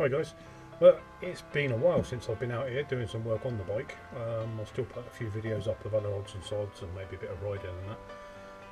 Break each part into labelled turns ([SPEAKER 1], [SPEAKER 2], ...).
[SPEAKER 1] Hi guys, well it's been a while since I've been out here doing some work on the bike. I'll still put a few videos up of other odds and sods and maybe a bit of riding and that.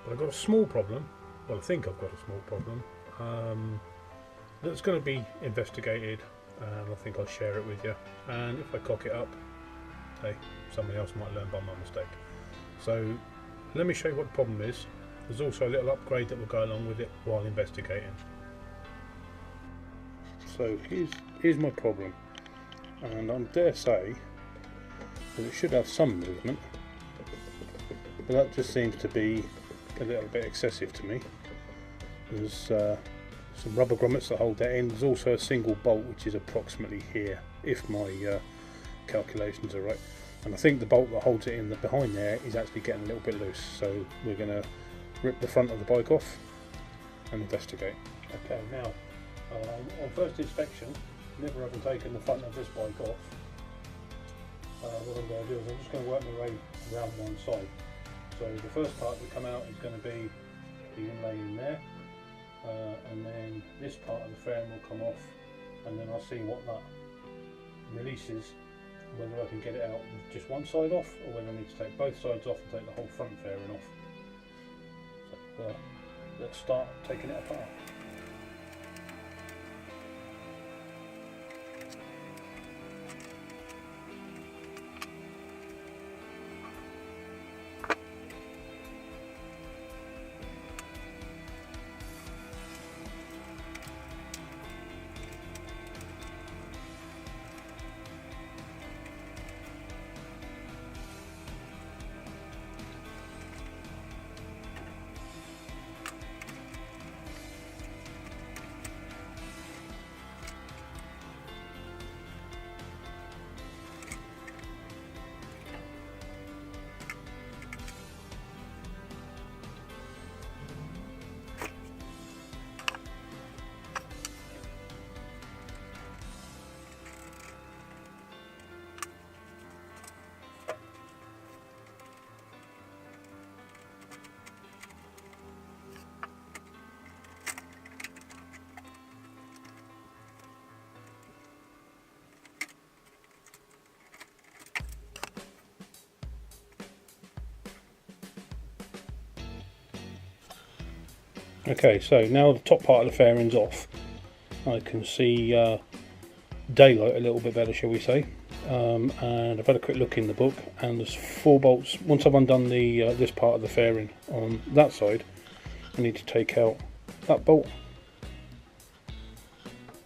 [SPEAKER 1] But I've got a small problem, well I think I've got a small problem, that's going to be investigated, and I think I'll share it with you. And if I cock it up, hey, somebody else might learn by my mistake. So let me show you what the problem is. There's also a little upgrade that will go along with it while investigating. So here's my problem, and I dare say that it should have some movement, but that just seems to be a little bit excessive to me. There's some rubber grommets that hold that in. There's also a single bolt which is approximately here, if my calculations are right, and I think the bolt that holds it in behind there is actually getting a little bit loose, so we're going to rip the front of the bike off and investigate. Okay, now on first inspection, never having taken the front of this bike off, what I'm going to do is I'm just going to work my way around one side. So the first part that come out is going to be the inlay in there, and then this part of the fairing will come off, and then I'll see what that releases, whether I can get it out with just one side off or whether I need to take both sides off and take the whole front fairing off. So let's start taking it apart. Okay, so now the top part of the fairing's off, I can see daylight a little bit better, shall we say, and I've had a quick look in the book, and there's 4 bolts. Once I've undone the this part of the fairing on that side, I need to take out that bolt,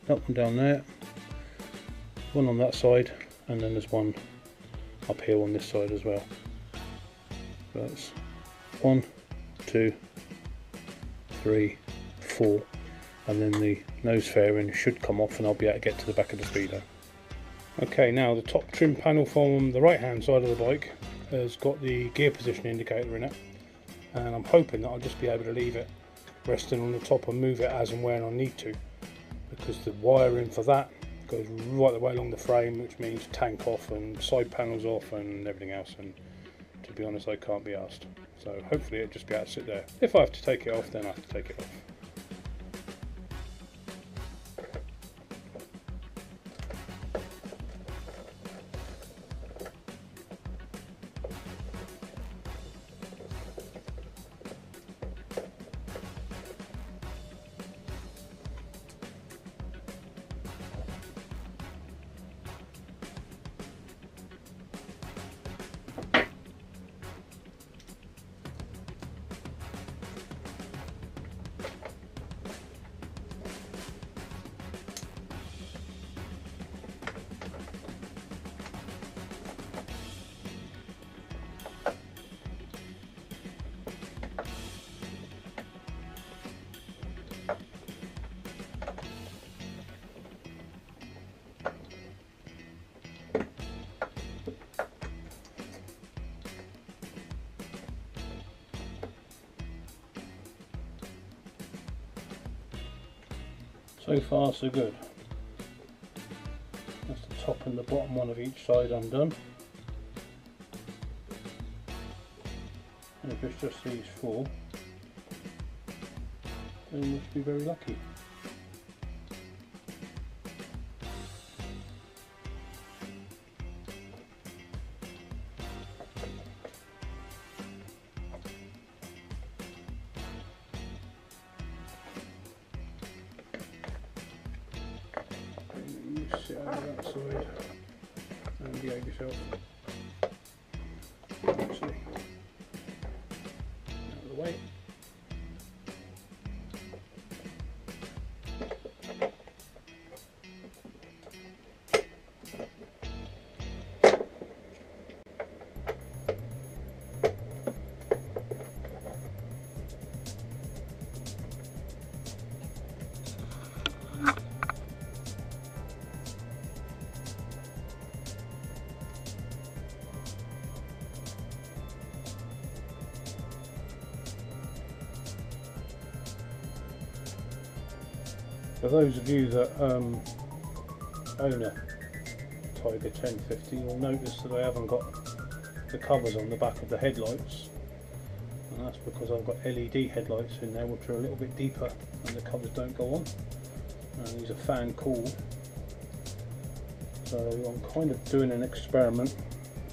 [SPEAKER 1] that one down there, one on that side, and then there's one up here on this side as well. So that's 1, 2, 3, 4, and then the nose fairing should come off and I'll be able to get to the back of the speedo. Okay, now the top trim panel from the right hand side of the bike has got the gear position indicator in it, and I'm hoping that I'll just be able to leave it resting on the top and move it as and when I need to, because the wiring for that goes right the way along the frame, which means tank off and side panels off and everything else, and to be honest I can't be asked. So hopefully it'll just be able to sit there. If I have to take it off, then I have to take it off. So far so good. That's the top and the bottom one of each side undone. And if it's just these 4, then you must be very lucky. that side and behave yourself. Actually, out of the way. For those of you that own a Tiger 1050, you'll notice that I haven't got the covers on the back of the headlights, and that's because I've got LED headlights in there which are a little bit deeper and the covers don't go on, and these are fan cooled. So I'm kind of doing an experiment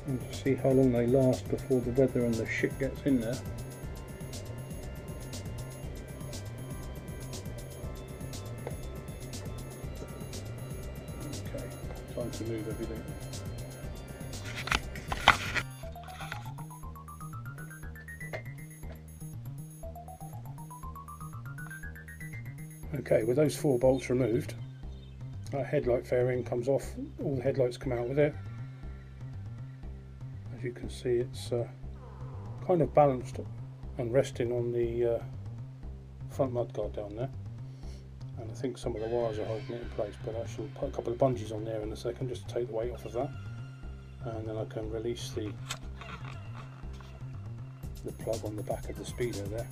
[SPEAKER 1] and to see how long they last before the weather and the shit gets in there. Time to move everything. Okay, with those 4 bolts removed, our headlight fairing comes off, all the headlights come out with it. As you can see, it's kind of balanced and resting on the front mudguard down there. And I think some of the wires are holding it in place, but I shall put a couple of bungees on there in a second just to take the weight off of that, and then I can release the plug on the back of the speedo there.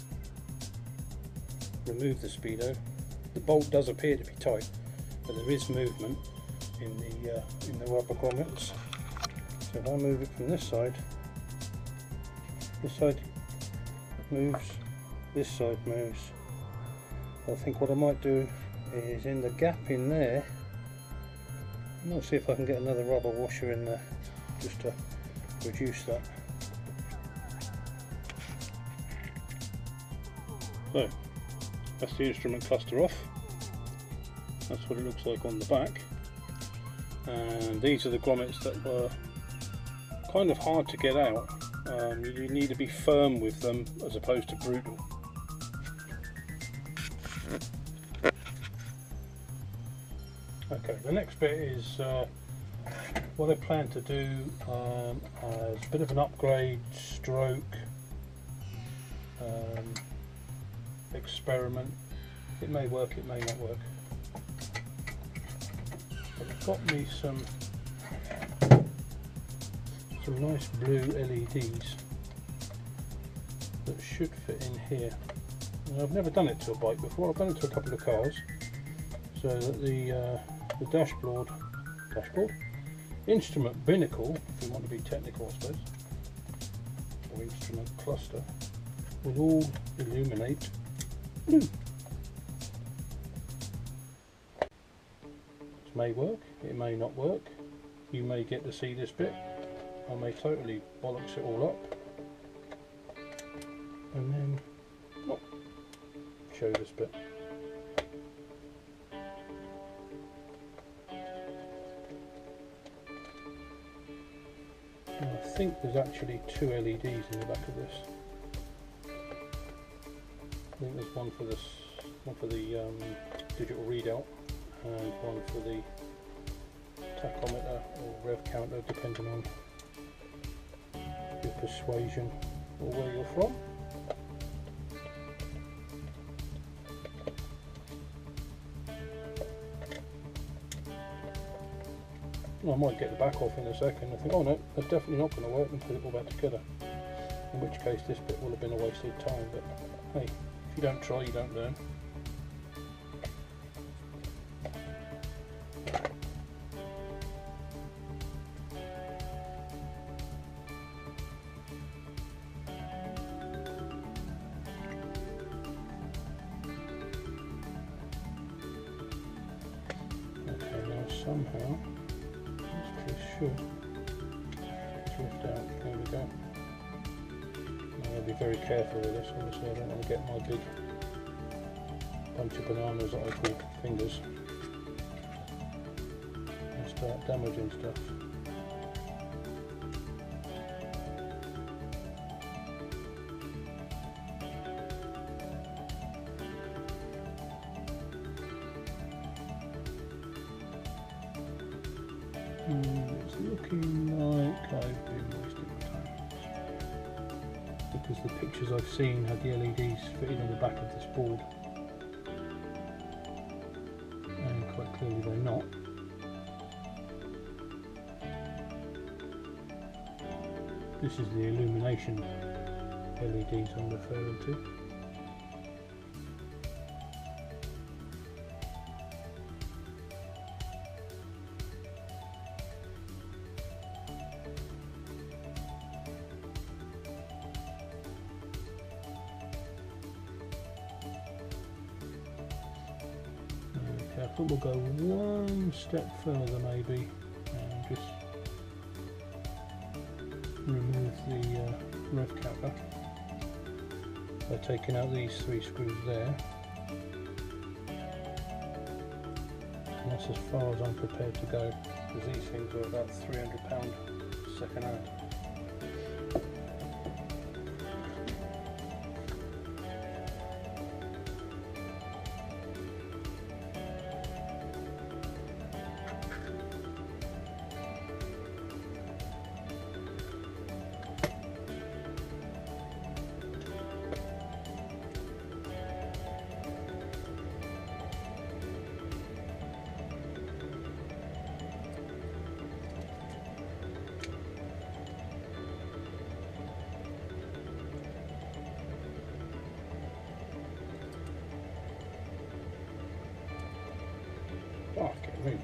[SPEAKER 1] Remove the speedo. The bolt does appear to be tight, but there is movement in the rubber grommets. So if I move it from this side moves, this side moves. I think what I might do is in the gap in there, I might see if I can get another rubber washer in there just to reduce that. So that's the instrument cluster off. That's what it looks like on the back, and these are the grommets that were kind of hard to get out. You need to be firm with them as opposed to brutal. Okay, the next bit is what I plan to do as a bit of an upgrade stroke experiment. It may work, it may not work. But I've got me some nice blue LEDs that should fit in here. Now, I've never done it to a bike before. I've done it to a couple of cars, so that the dashboard, instrument binnacle, if you want to be technical I suppose, or instrument cluster, will all illuminate blue. It may work, it may not work. You may get to see this bit. I may totally bollocks it all up and then show this bit. And I think there's actually 2 LEDs in the back of this. I think there's one for this, one for the digital readout, and one for the tachometer or rev counter, depending on your persuasion or where you're from. I might get the back off in a second and think, oh no, that's definitely not going to work, and put it all back together. In which case this bit will have been a wasted time, but hey, if you don't try, you don't learn. Okay, now somehow should drift out. There we go. Now I'll be very careful with this, obviously I don't want to get my big bunch of bananas that I call fingers. Let's without damaging stuff. It's looking like I've been wasting my time, because the pictures I've seen had the LEDs fitted on the back of this board, and quite clearly they're not. This is the illumination LEDs I'm referring to. Okay, I think we'll go one step further maybe and just remove the rev capper by taking out these 3 screws there. And that's as far as I'm prepared to go, because these things are about £300 second hand. Fucking me.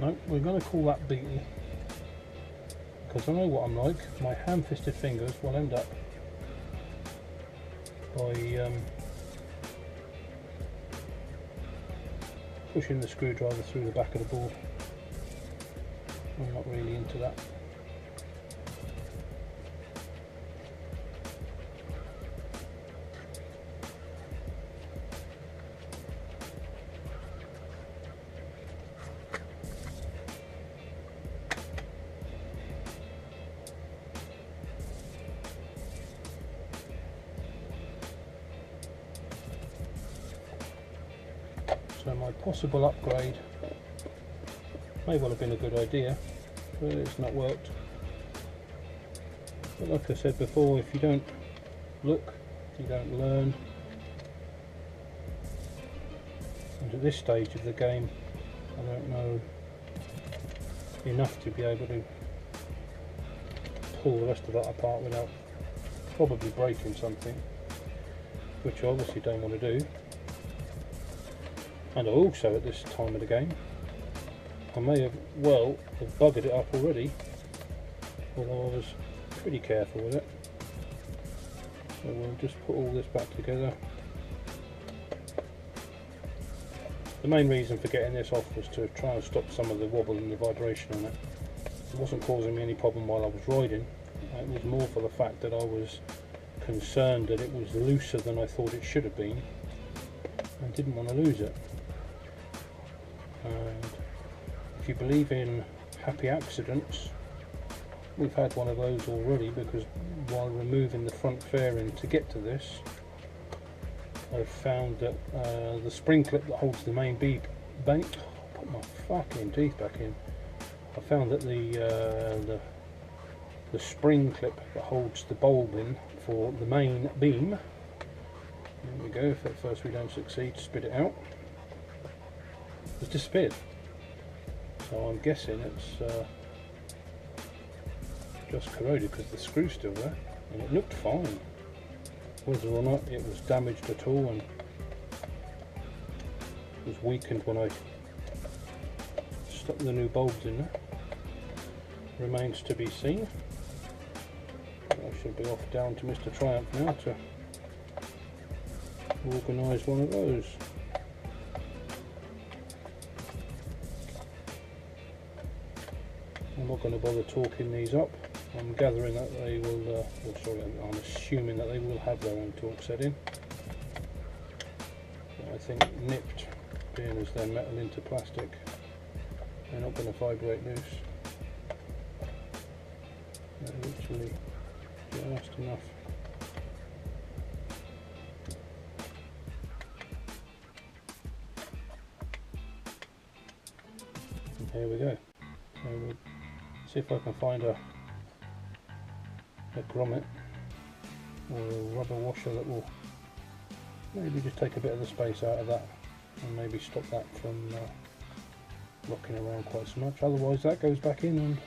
[SPEAKER 1] No, we're going to call that beaten, because I know what I'm like. My ham-fisted fingers will end up by pushing the screwdriver through the back of the board. I'm not really into that. So my possible upgrade may well have been a good idea, but it's not worked. But like I said before, if you don't look, you don't learn. And at this stage of the game, I don't know enough to be able to pull the rest of that apart without probably breaking something, which I obviously don't want to do. And also at this time of the game, I may have buggered it up already, although I was pretty careful with it. So we'll just put all this back together. The main reason for getting this off was to try and stop some of the wobble and the vibration on it. It wasn't causing me any problem while I was riding. It was more for the fact that I was concerned that it was looser than I thought it should have been, and didn't want to lose it. And if you believe in happy accidents, we've had one of those already, because while removing the front fairing to get to this, I've found that the spring clip that holds the main beam bank, put my fucking teeth back in. I found that the spring clip that holds the bulb in for the main beam, there we go, if at first we don't succeed to spit it out, has disappeared. So I'm guessing it's just corroded because the screw's still there, and it looked fine. Whether or not it was damaged at all and was weakened when I stuck the new bulbs in there remains to be seen. I should be off down to Mr. Triumph now to organise one of those. I'm not going to bother talking these up. I'm gathering that they will, I'm assuming that they will have their own torque setting. But I think nipped, being as they're metal into plastic, they're not going to vibrate loose. They're literally just enough. And here we go. So we'll see if I can find a grommet or a rubber washer that will maybe just take a bit of the space out of that and maybe stop that from rocking around quite so much. Otherwise that goes back in and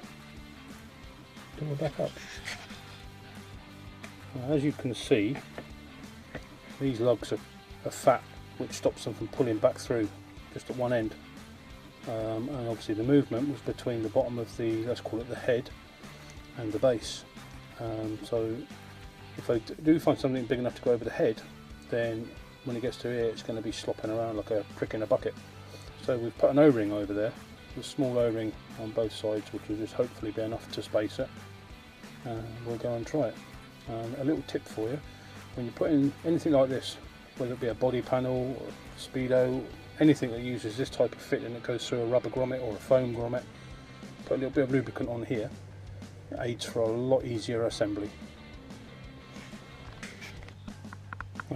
[SPEAKER 1] do it back up. Now, as you can see, these lugs are fat, which stops them from pulling back through just at one end, and obviously the movement was between the bottom of the, let's call it the head, and the base. So if I do find something big enough to go over the head, then when it gets to here it's going to be slopping around like a prick in a bucket. So we've put an O-ring over there, a small O-ring on both sides, which will just hopefully be enough to space it, and we'll go and try it. A little tip for you: when you put in anything like this, whether it be a body panel or speedo, anything that uses this type of fitting that goes through a rubber grommet or a foam grommet, put a little bit of lubricant on here. It aids for a lot easier assembly.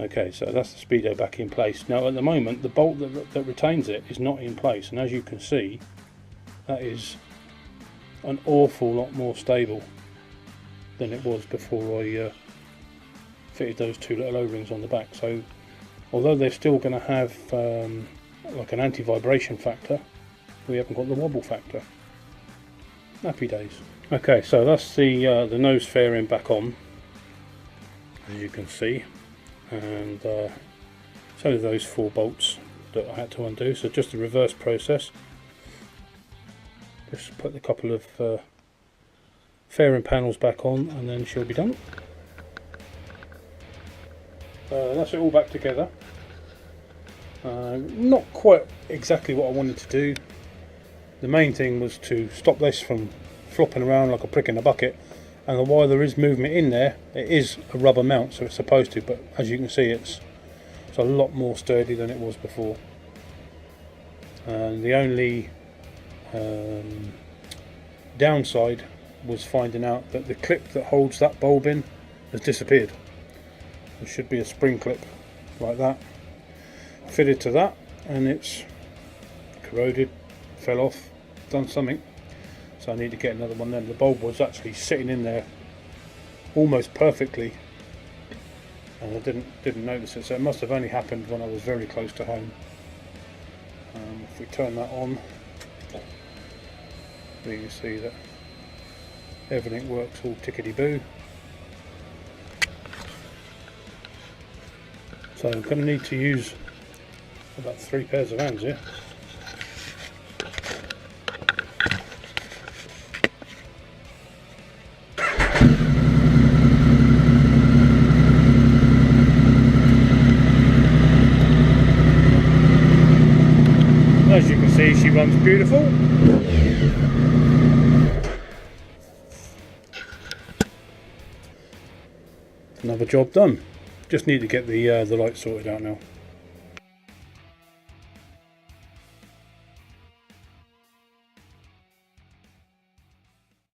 [SPEAKER 1] Okay, so that's the speedo back in place. Now at the moment the bolt that retains it is not in place, and as you can see, that is an awful lot more stable than it was before I fitted those two little O-rings on the back. So although they're still going to have like an anti-vibration factor, we haven't got the wobble factor. Happy days. Okay, so that's the nose fairing back on, as you can see, and so are those 4 bolts that I had to undo. So just the reverse process. Just put a couple of fairing panels back on, and then she'll be done. That's it all back together. Not quite exactly what I wanted to do. The main thing was to stop this from flopping around like a prick in a bucket, and while there is movement in there, it is a rubber mount, so it's supposed to, but as you can see it's a lot more sturdy than it was before. And the only downside was finding out that the clip that holds that bulb in has disappeared. There should be a spring clip like that fitted to that, and it's corroded, fell off, done something, so I need to get another one. Then the bulb was actually sitting in there almost perfectly, and I didn't notice it, so it must have only happened when I was very close to home. If we turn that on, you can see that everything works all tickety-boo. So I'm going to need to use about 3 pairs of hands here. As you can see, she runs beautiful. Another job done. Just need to get the light sorted out now.